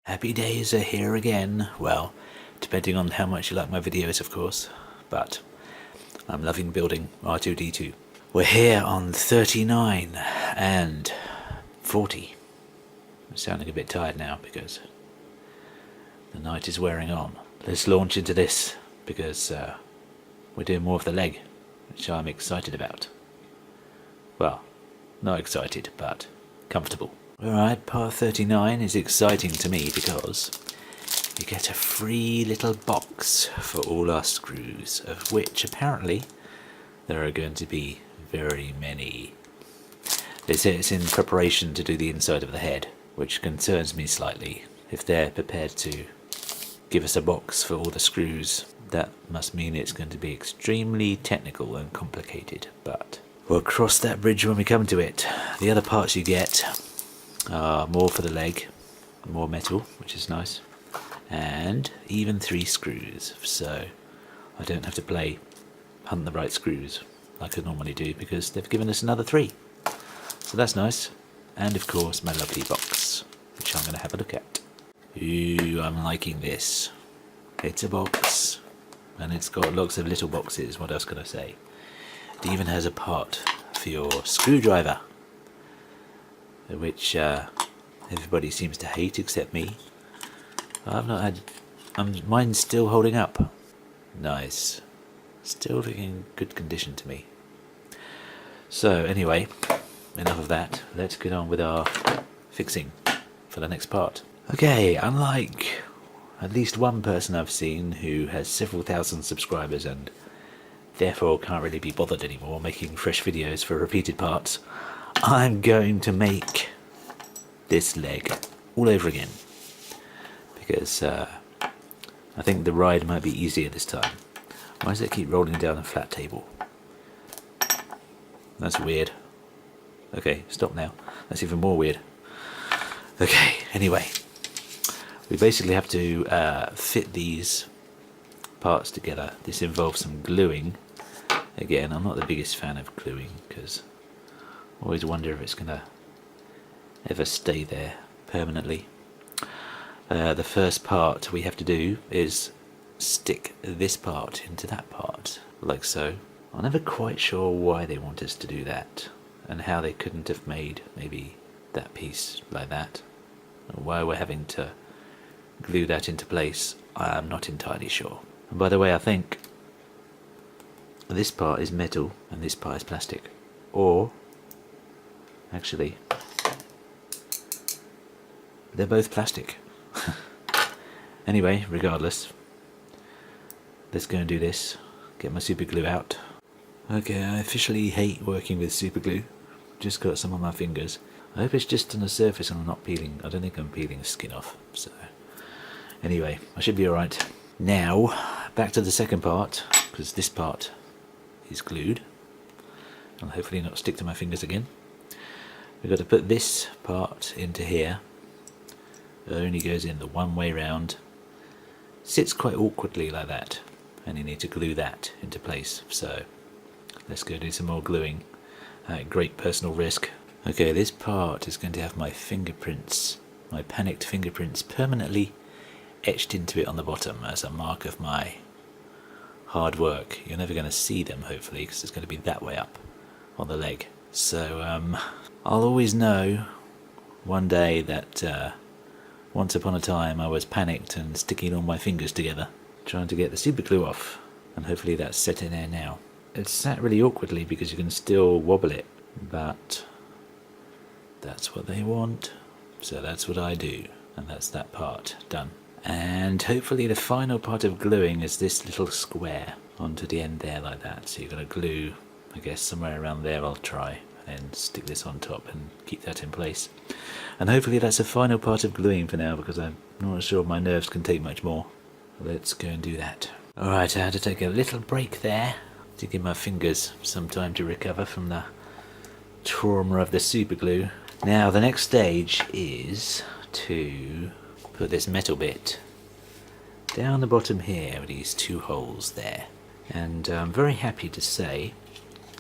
Happy days are here again. Well, depending on how much you like my videos, of course. But I'm loving building R2D2. We're here on 39 and 40. I'm sounding a bit tired now because the night is wearing on. Let's launch into this because we're doing more of the leg, which I'm excited about. Well, not excited, but comfortable. Alright, part 39 is exciting to me because you get a free little box for all our screws, of which apparently there are going to be very many. They say it's in preparation to do the inside of the head, which concerns me slightly. If they're prepared to give us a box for all the screws, that must mean it's going to be extremely technical and complicated, but we'll cross that bridge when we come to it. The other parts you get are more for the leg, more metal, which is nice, and even 3 screws, so I don't have to hunt the right screws like I normally do, because they've given us another 3, so that's nice. And of course my lovely box, which I'm going to have a look at. Ooh, I'm liking this. It's a box, and it's got lots of little boxes. What else can I say? It even has a part for your screwdriver, which everybody seems to hate except me. I've not had... mine's still holding up. Nice. Still looking in good condition to me. So anyway, enough of that. Let's get on with our fixing for the next part. Okay, unlike at least one person I've seen who has several thousand subscribers and therefore can't really be bothered anymore making fresh videos for repeated parts, I'm going to make this leg all over again, because I think the ride might be easier this time. Why does it keep rolling down a flat table? That's weird. Okay, stop now. That's even more weird. Okay, anyway, we basically have to fit these parts together. This involves some gluing. Again, I'm not the biggest fan of gluing because I always wonder if it's gonna ever stay there permanently. The first part we have to do is stick this part into that part, like so. I'm never quite sure why they want us to do that, and how they couldn't have made maybe that piece like that, or why we're having to glue that into place. I'm not entirely sure. And by the way, I think this part is metal and this part is plastic, or actually they're both plastic. Anyway, regardless, let's go and do this. Get my super glue out. Okay, I officially hate working with super glue. Just got some on my fingers. I hope it's just on the surface and I'm not peeling. I don't think I'm peeling the skin off, so anyway, I should be alright. Now back to the second part, because this part is glued. I'll hopefully not stick to my fingers again. We've got to put this part into here. It only goes in the one way round. Sits quite awkwardly like that, and you need to glue that into place. So let's go do some more gluing at great personal risk. Okay, this part is going to have my fingerprints, my panicked fingerprints, permanently etched into it on the bottom as a mark of my hard work. You're never going to see them, hopefully, because it's going to be that way up on the leg. So I'll always know one day that once upon a time I was panicked and sticking all my fingers together trying to get the super glue off, and hopefully that's set in there now. It's sat really awkwardly because you can still wobble it, but that's what they want, so that's what I do, and that's that part done. And hopefully the final part of gluing is this little square onto the end there like that. So you're going to glue, I guess, somewhere around there. I'll try and stick this on top and keep that in place. And hopefully that's the final part of gluing for now, because I'm not sure my nerves can take much more. Let's go and do that. Alright, I had to take a little break there to give my fingers some time to recover from the trauma of the super glue. Now the next stage is to put this metal bit down the bottom here with these 2 holes there, and I'm very happy to say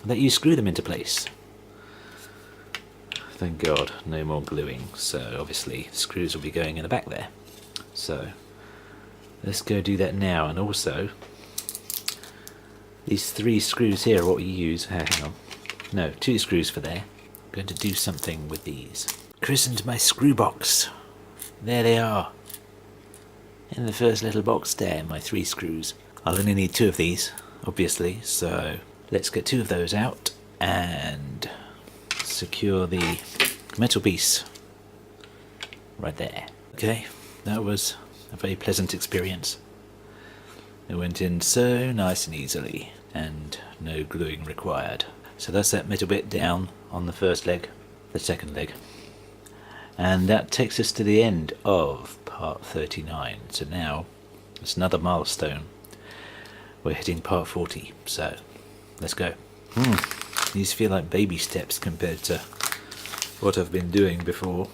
that you screw them into place. Thank God, no more gluing, so obviously screws will be going in the back there. So let's go do that now. And also, these 3 screws here are what you use. Hang on. No, 2 screws for there. I'm going to do something with these. Christened my screw box. There they are. In the first little box there, my 3 screws. I'll only need 2 of these, obviously, so let's get 2 of those out and secure the metal piece right there. Okay, that was a very pleasant experience. It went in so nice and easily, and no gluing required. So that's that metal bit down on the first leg, the second leg. And that takes us to the end of part 39. So now it's another milestone. We're hitting part 40, so let's go. These feel like baby steps compared to what I've been doing before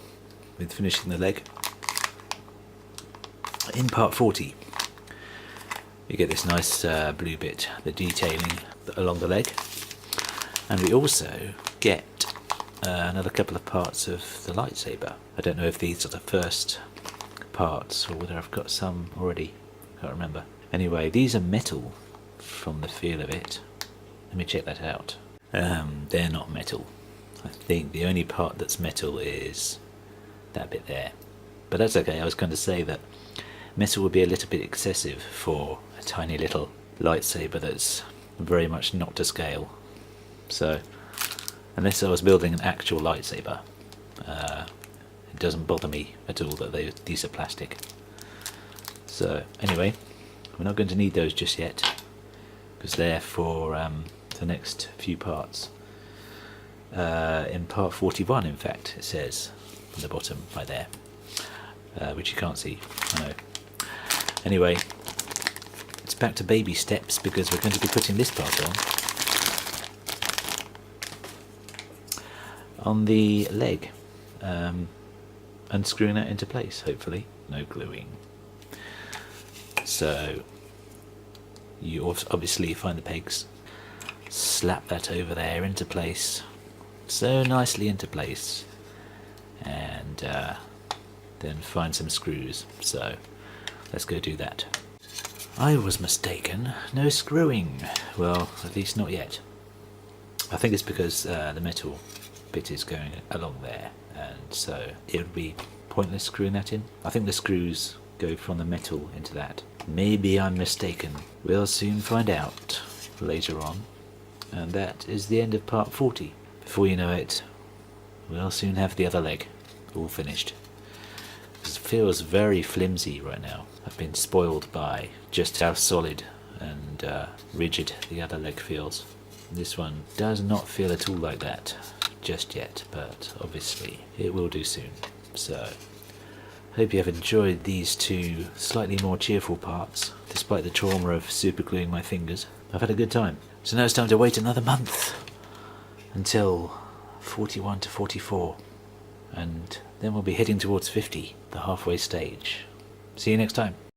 with finishing the leg. In part 40, you get this nice blue bit, the detailing along the leg. And we also get another couple of parts of the lightsaber. I don't know if these are the first parts or whether I've got some already. Can't remember. Anyway, these are metal from the feel of it. Let me check that out. They're not metal. I think the only part that's metal is that bit there. But that's okay. I was going to say that metal would be a little bit excessive for a tiny little lightsaber that's very much not to scale. So, unless I was building an actual lightsaber, it doesn't bother me at all that these are plastic. So, anyway, we're not going to need those just yet, because they're for the next few parts. In part 41, in fact, it says on the bottom right there, which you can't see, I know. Anyway, it's back to baby steps, because we're going to be putting this part on the leg, unscrewing that into place, hopefully. No gluing. So you obviously find the pegs, slap that over there into place, so nicely into place, and then find some screws. So let's go do that. I was mistaken, no screwing. Well, at least not yet. I think it's because the metal bit is going along there, and so it would be pointless screwing that in. I think the screws go from the metal into that. Maybe I'm mistaken. We'll soon find out later on. And that is the end of part 40. Before you know it, we'll soon have the other leg all finished. It feels very flimsy right now. I've been spoiled by just how solid and rigid the other leg feels. This one does not feel at all like that just yet, but obviously it will do soon. So, hope you have enjoyed these 2 slightly more cheerful parts, despite the trauma of supergluing my fingers. I've had a good time. So now it's time to wait another month until 41 to 44, and then we'll be heading towards 50, the halfway stage. See you next time.